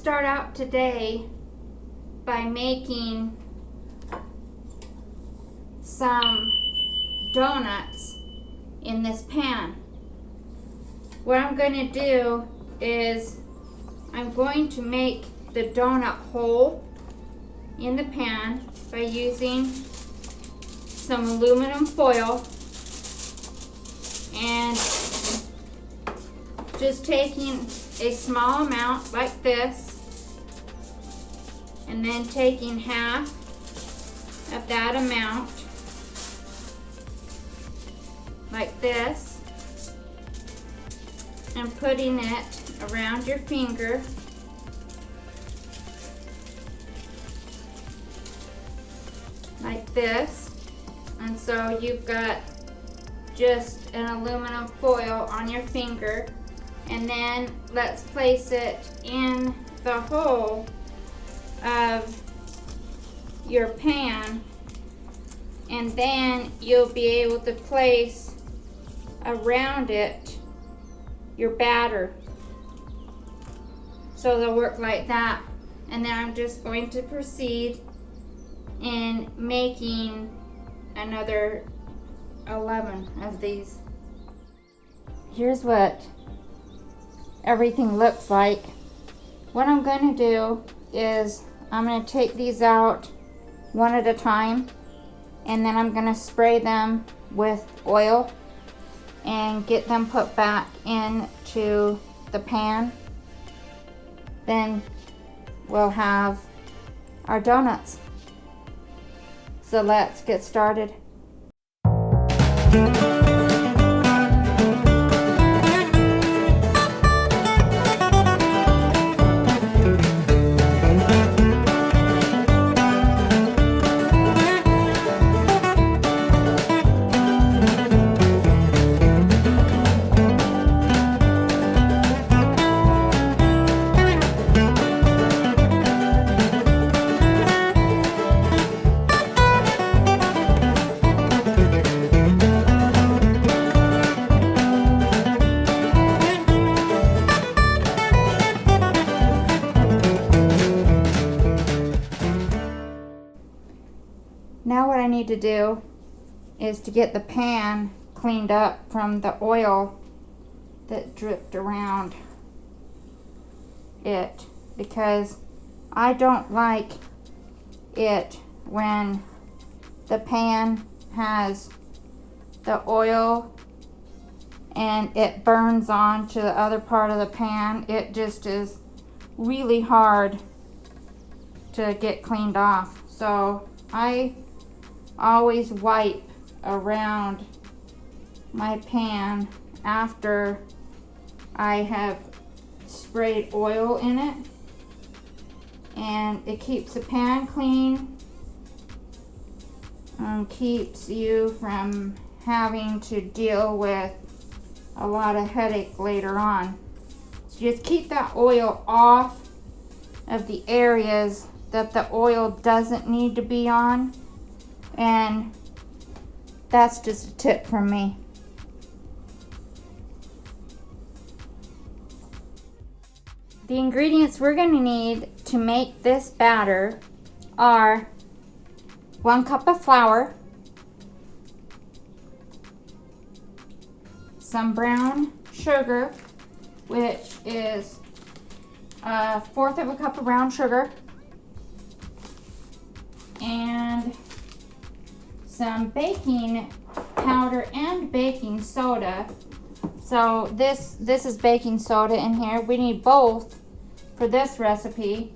start out today by making some donuts in this pan. What I'm going to do is I'm going to make the donut hole in the pan by using some aluminum foil and just taking a small amount like this and then taking half of that amount like this and putting it around your finger like this. And so you've got just an aluminum foil on your finger, and then let's place it in the hole of your pan, and then you'll be able to place around it your batter. So they'll work like that. And then I'm just going to proceed in making another 11 of these. Here's what everything looks like. What I'm going to do is I'm going to take these out one at a time, and then I'm going to spray them with oil and get them put back into the pan. Then we'll have our donuts. So let's get started. Now what I need to do is to get the pan cleaned up from the oil that dripped around it, because I don't like it when the pan has the oil and it burns on to the other part of the pan. It just is really hard to get cleaned off. So I always wipe around my pan after I have sprayed oil in it, and it keeps the pan clean and keeps you from having to deal with a lot of headache later on. So just keep that oil off of the areas that the oil doesn't need to be on. And that's just a tip from me. The ingredients we're going to need to make this batter are 1 cup of flour, some brown sugar, which is 1/4 of a cup of brown sugar, and some baking powder and baking soda. So this is baking soda in here. We need both for this recipe.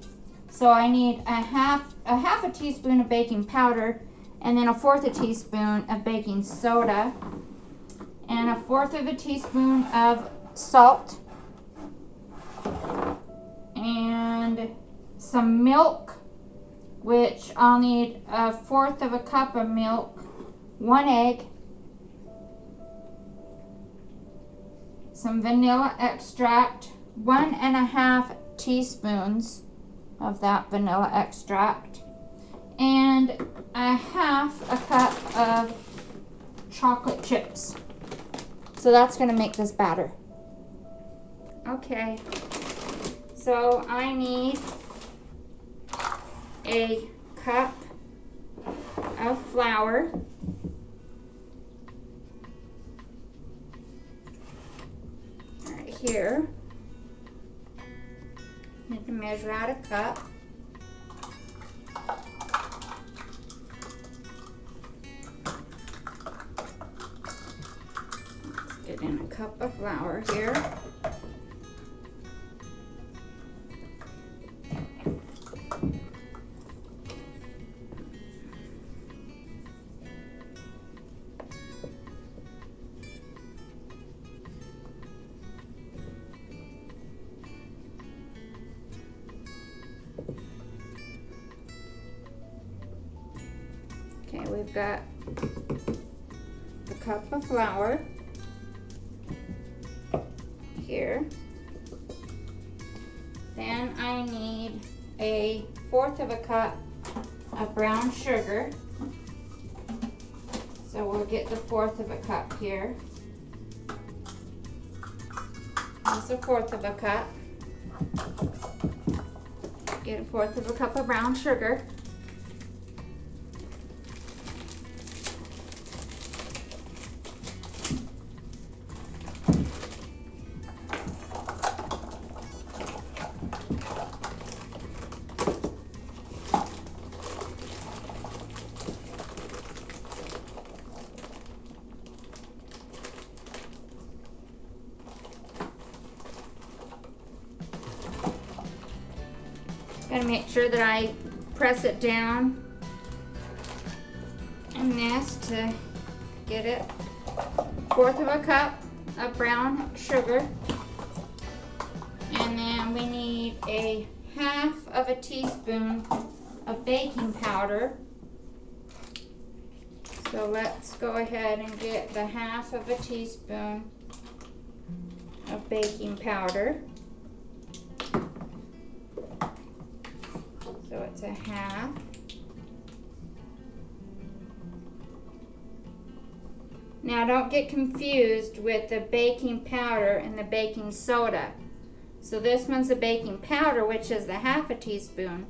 So I need a half a teaspoon of baking powder, and then 1/4 a teaspoon of baking soda, and 1/4 of a teaspoon of salt, and some milk, which I'll need 1/4 of a cup of milk, 1 egg, some vanilla extract, 1½ teaspoons of that vanilla extract, and 1/2 cup of chocolate chips. So that's going to make this batter. Okay, So I need a cup of flour. Right here. Need to measure out a cup. Let's get in a cup of flour here. Okay, we've got a cup of flour here. Then I need a 1/4 of a cup of brown sugar. So we'll get the 1/4 of a cup here. That's a 1/4 of a cup. Get a 1/4 of a cup of brown sugar. Gotta make sure that I press it down in this to get it. 1/4 of a cup of brown sugar. And then we need a 1/2 of a teaspoon of baking powder. So let's go ahead and get the 1/2 of a teaspoon of baking powder. So it's a 1/2. Now don't get confused with the baking powder and the baking soda. So this one's the baking powder, which is the 1/2 a teaspoon.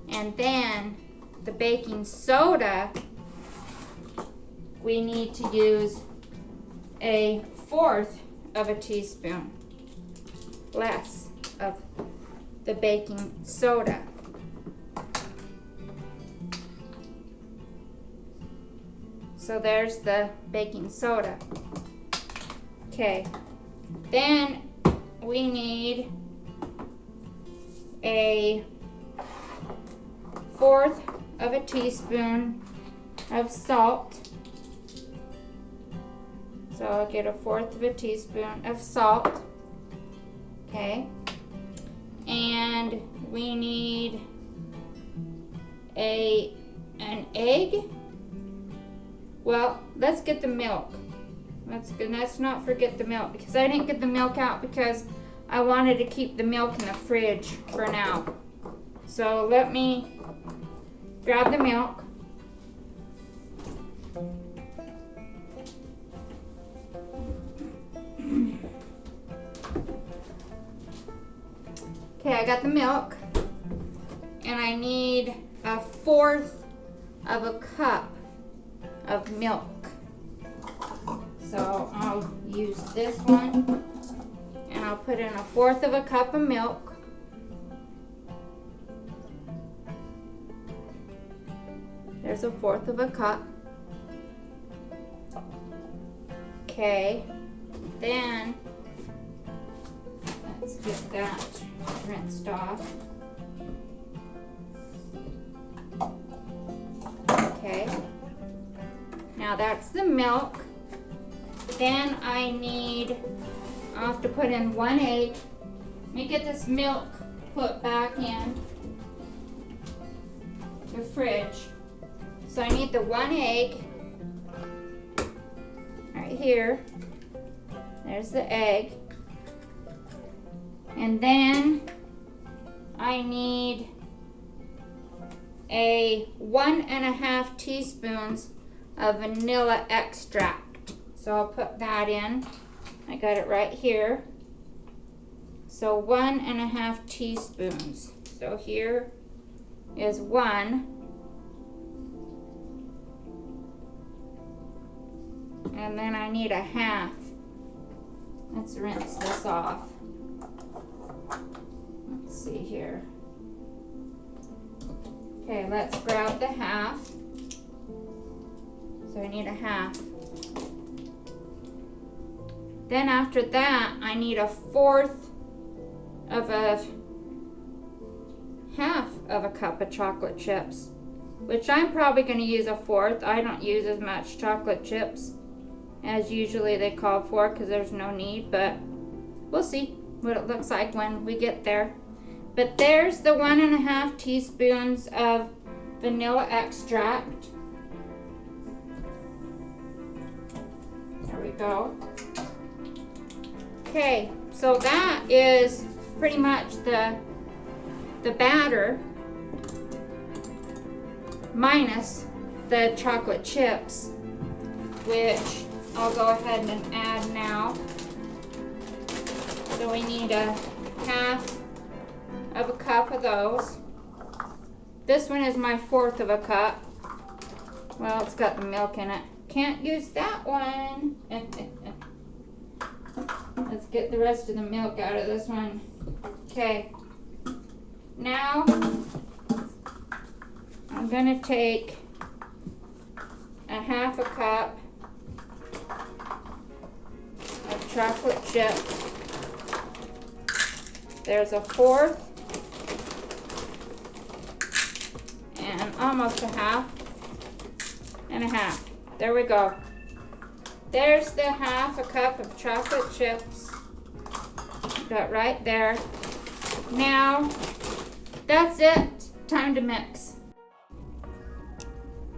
And then the baking soda, we need to use a 1/4 of a teaspoon less of the baking soda. So there's the baking soda. Okay, then we need a 1/4 of a teaspoon of salt. So I'll get a 1/4 of a teaspoon of salt. Okay. And we need an egg. Well, let's get the milk. Let's not forget the milk, because I didn't get the milk out because I wanted to keep the milk in the fridge for now. So let me grab the milk. Okay, I got the milk, and I need a 1/4 of a cup of milk. So I'll use this one, and I'll put in a 1/4 of a cup of milk. There's a 1/4 of a cup. Okay, then let's get that rinsed off. Okay, now that's the milk. Then I'll have to put in 1 egg. Let me get this milk put back in the fridge. So I need the 1 egg right here. There's the egg. And then I need a 1½ teaspoons of vanilla extract. So I'll put that in. I got it right here. So 1.5 teaspoons. So here is 1. And then I need a half. Let's rinse this off. Let's see here. Okay, let's grab the half. So I need a half. Then after that, I need 1/4 of a half of a cup of chocolate chips, which I'm probably going to use 1/4. I don't use as much chocolate chips as usually they call for because there's no need, but we'll see what it looks like when we get there. But there's the 1.5 teaspoons of vanilla extract. There we go. Okay, so that is pretty much the batter minus the chocolate chips, which I'll go ahead and add now. So we need a half of a cup of those. This one is my 1/4 of a cup. Well, it's got the milk in it. Can't use that one. Let's get the rest of the milk out of this one. Okay. Now, I'm going to take a half a cup of chocolate chip. There's 1/4 and almost a half and a half. There we go. There's the half a cup of chocolate chips. Got right there. Now, that's it. Time to mix.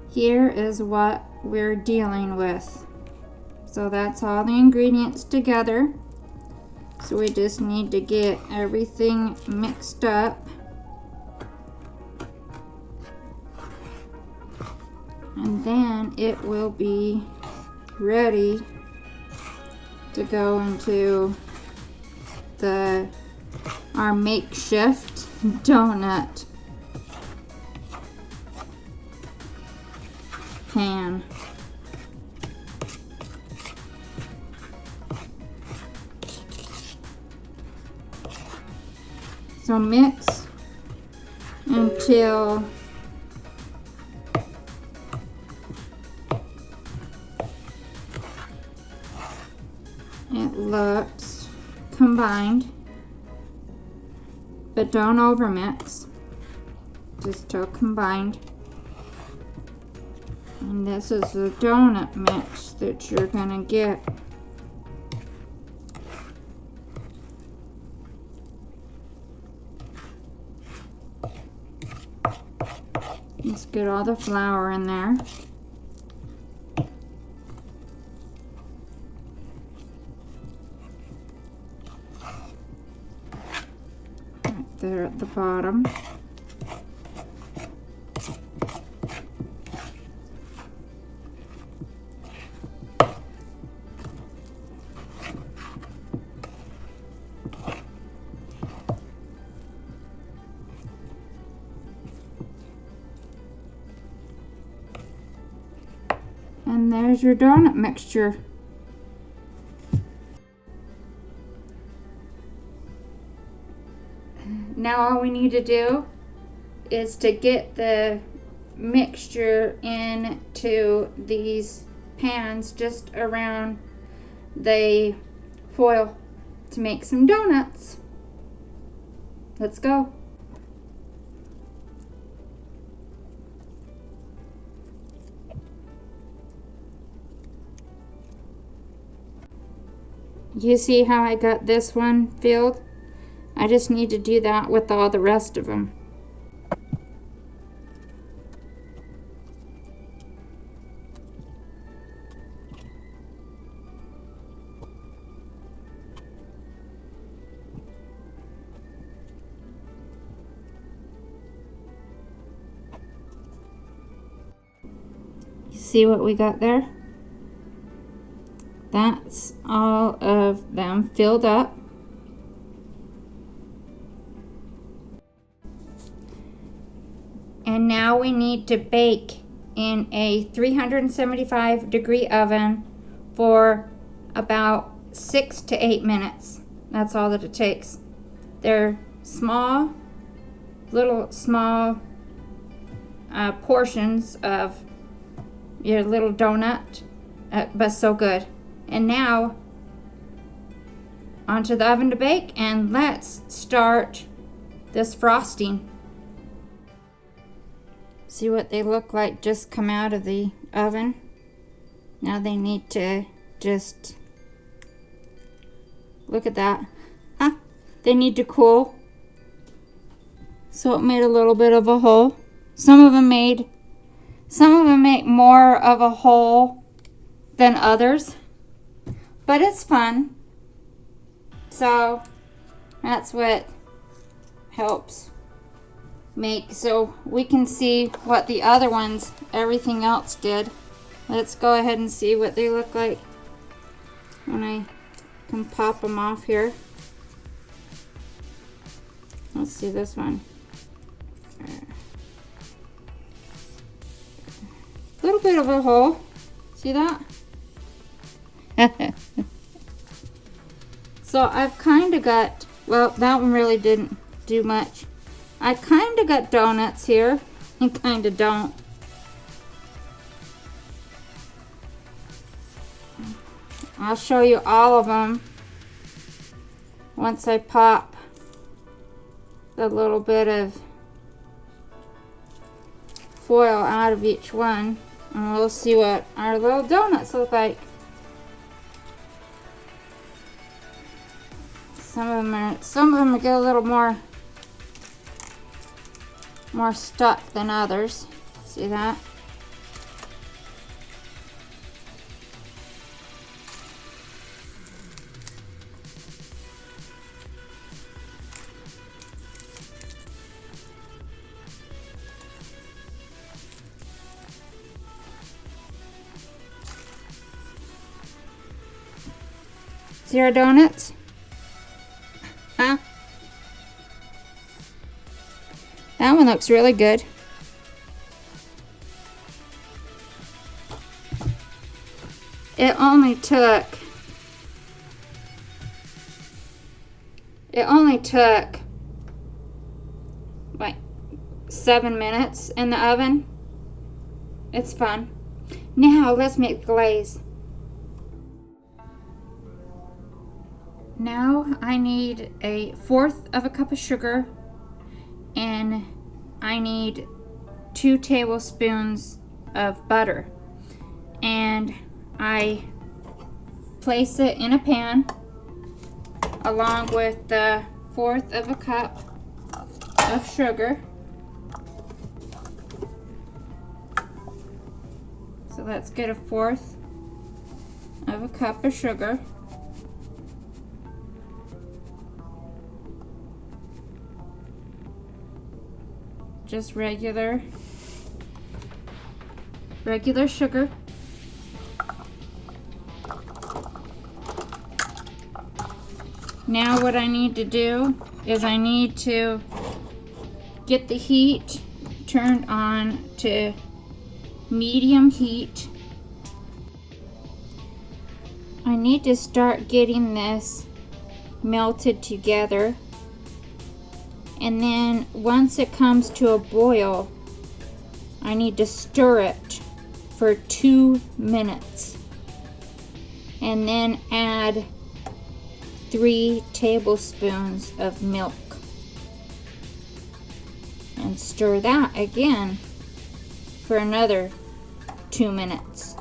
Here is what we're dealing with. So that's all the ingredients together. So we just need to get everything mixed up. And then it will be ready to go into our makeshift donut pan. So mix until it looks combined, but don't overmix, just till combined. And this is the donut mix that you're gonna get. Let's get all the flour in there. Right there at the bottom. And there's your donut mixture. Now all we need to do is to get the mixture into these pans just around the foil to make some donuts. Let's go. You see how I got this one filled? I just need to do that with all the rest of them. You see what we got there? That's all of them filled up. And now we need to bake in a 375-degree oven for about 6 to 8 minutes. That's all that it takes. They're small, little small portions of your little donut, but so good. And now onto the oven to bake, and let's start this frosting. See what they look like just come out of the oven. Now they need to just look at that. Huh? They need to cool. So it made a little bit of a hole. Some of them make more of a hole than others, but it's fun. So that's what helps make, so we can see what the other ones, everything else did. Let's go ahead and see what they look like when I can pop them off here. Let's see this one. A little bit of a hole. See that? So I've kind of got, well, that one really didn't do much. I kind of got donuts here and kind of don't. I'll show you all of them once I pop the little bit of foil out of each one, and we'll see what our little donuts look like. Some of them get a little more stuck than others. See that? See our donuts? Huh? That one looks really good. It only took like 7 minutes in the oven. It's fun. Now let's make glaze. Now I need 1/4 of a cup of sugar, and I need 2 tablespoons of butter, and I place it in a pan along with the 1/4 of a cup of sugar. So let's get 1/4 of a cup of sugar. Just regular sugar. Now what I need to do is I need to get the heat turned on to medium heat. I need to start getting this melted together. And then once it comes to a boil, I need to stir it for 2 minutes. And then add 3 tablespoons of milk. And stir that again for another 2 minutes.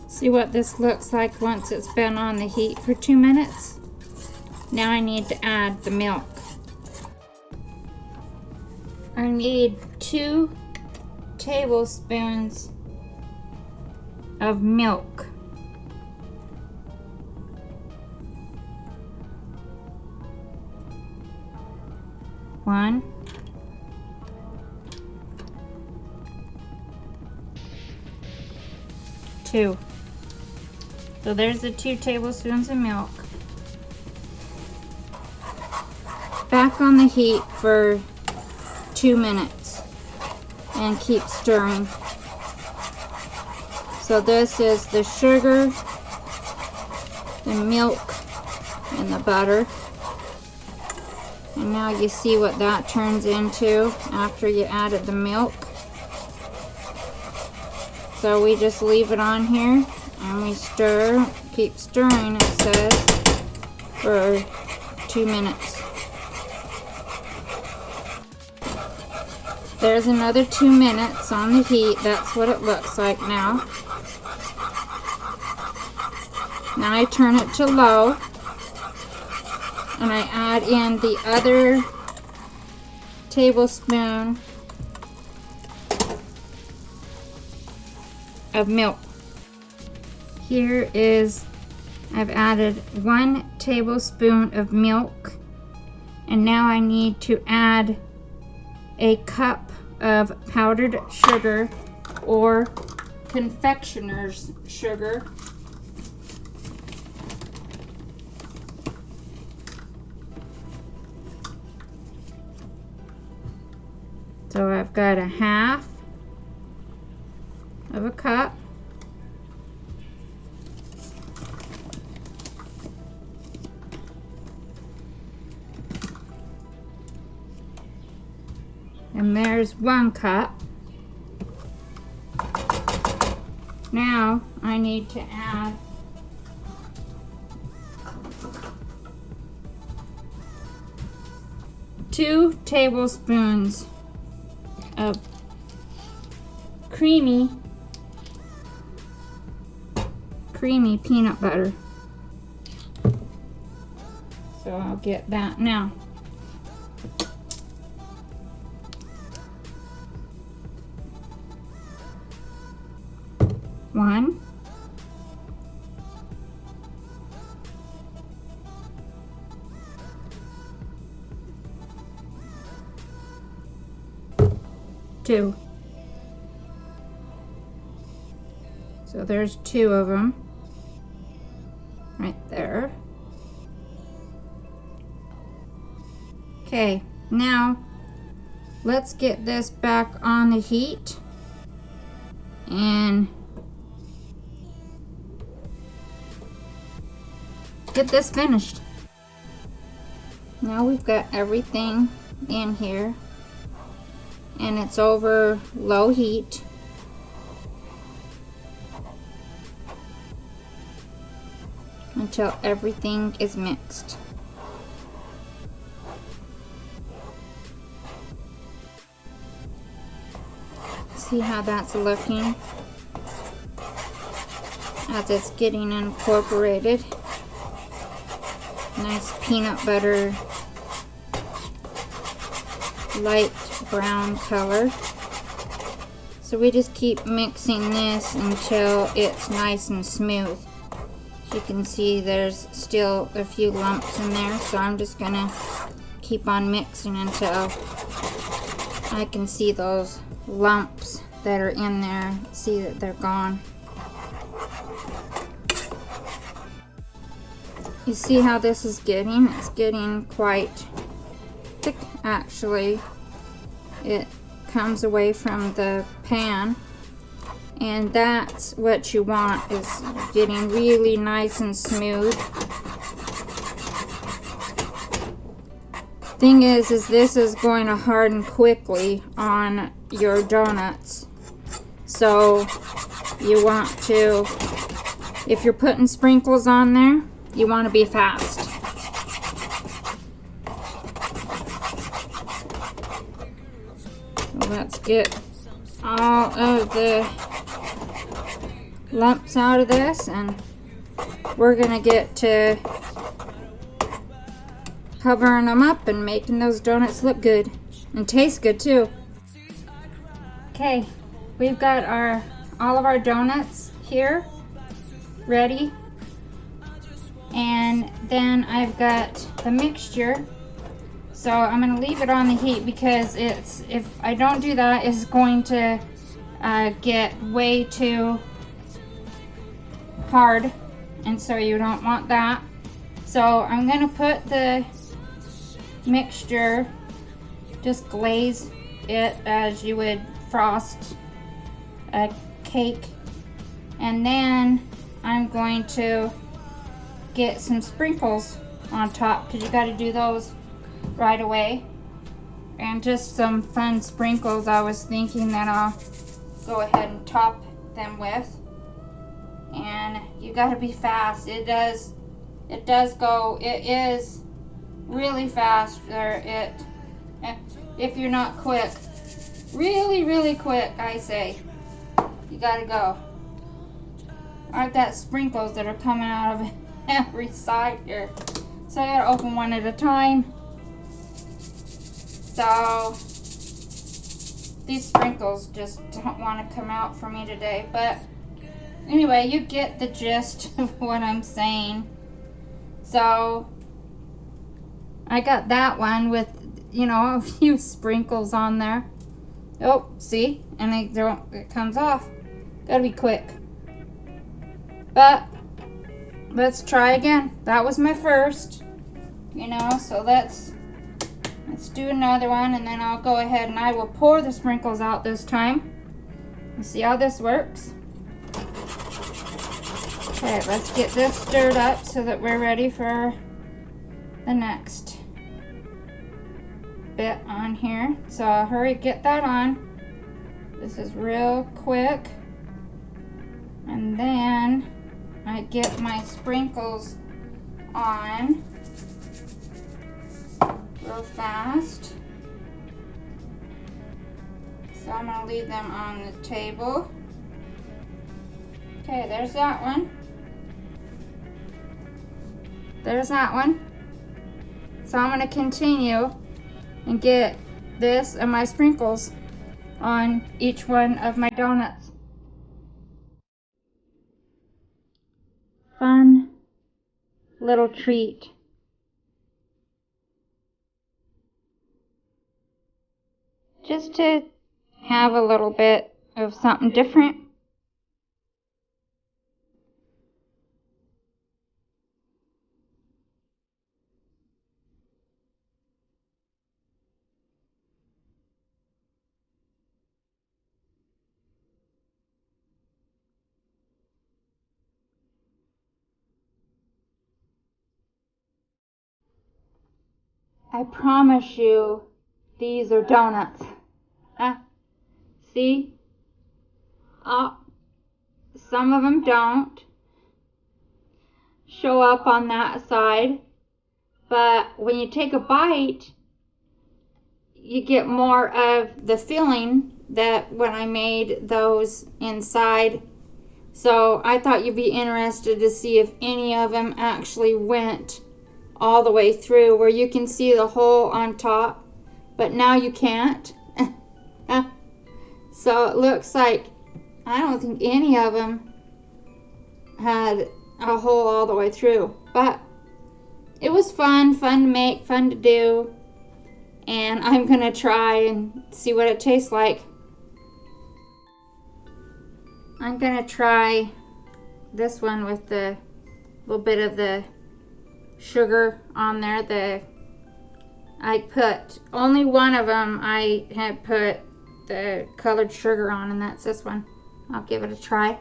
See what this looks like once it's been on the heat for 2 minutes? Now I need to add the milk. I need 2 tablespoons of milk. One, 2. So there's the 2 tablespoons of milk. Back on the heat for 2 minutes and keep stirring. So this is the sugar, the milk, and the butter. And now you see what that turns into after you added the milk. So we just leave it on here and we stir, keep stirring, it says, for 2 minutes. There's another 2 minutes on the heat. That's what it looks like now. Now I turn it to low and I add in the other tablespoon of milk. Here is, I've added 1 tablespoon of milk, and now I need to add a cup of powdered sugar or confectioner's sugar. So I've got a half of a cup. And there's 1 cup. Now I need to add two tablespoons of creamy peanut butter. So I'll get that now. One, two. So there's 2 of them right there. Okay, now let's get this back on the heat and get this finished. Now we've got everything in here and it's over low heat. Until everything is mixed. See how that's looking as it's getting incorporated. Nice peanut butter, light brown color. So we just keep mixing this until it's nice and smooth. As you can see, there's still a few lumps in there, so I'm just gonna keep on mixing until I can see those lumps that are in there, see that they're gone. You see how this is getting? It's getting quite thick actually. It comes away from the pan, and that's what you want, is getting really nice and smooth. Thing is this is going to harden quickly on your donuts, so you want to, if you're putting sprinkles on there, you want to be fast. So let's get all of the lumps out of this, and we're gonna get to covering them up and making those donuts look good. and tastes good too. Okay, we've got all of our donuts here ready, and then I've got the mixture. So I'm going to leave it on the heat because if I don't do that, it's going to get way too hard, and so you don't want that. So I'm going to put the mixture, just glaze it as you would frost a cake, and then I'm going to get some sprinkles on top because you got to do those right away, and just some fun sprinkles I was thinking that I'll go ahead and top them with. And you got to be fast. It is really fast, or if you're not quick, really quick, I say, you gotta go. Aren't that sprinkles that are coming out of every side here? So I gotta open one at a time. So these sprinkles just don't want to come out for me today, but anyway, you get the gist of what I'm saying. So I got that one with, you know, a few sprinkles on there. Oh, see? And it comes off. Gotta be quick. But let's try again. That was my first, you know, so let's do another one, and then I'll go ahead and I will pour the sprinkles out this time. Let's see how this works. Okay, let's get this stirred up so that we're ready for the next bit on here. So I'll hurry, get that on. This is real quick. And then I get my sprinkles on real fast. So I'm going to leave them on the table. Okay, there's that one. There's that one. So I'm going to continue and get this and my sprinkles on each one of my donuts. Fun little treat. Just to have a little bit of something different. I promise you, these are donuts. See? Some of them don't show up on that side, but when you take a bite, you get more of the filling that when I made those inside. So I thought you'd be interested to see if any of them actually went all the way through, where you can see the hole on top, but now you can't. So it looks like I don't think any of them had a hole all the way through, but it was fun to make, fun to do, and I'm gonna try and see what it tastes like. I'm gonna try this one with the little bit of the sugar on there. I put only one of them I had put the colored sugar on, and that's this one. I'll give it a try.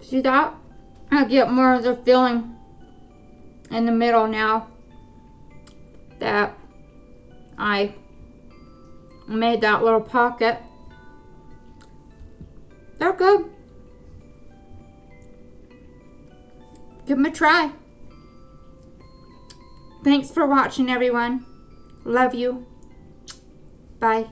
See that? I get more of the filling in the middle now that I made that little pocket. They're good. Give them a try. Thanks for watching, everyone. Love you. Bye.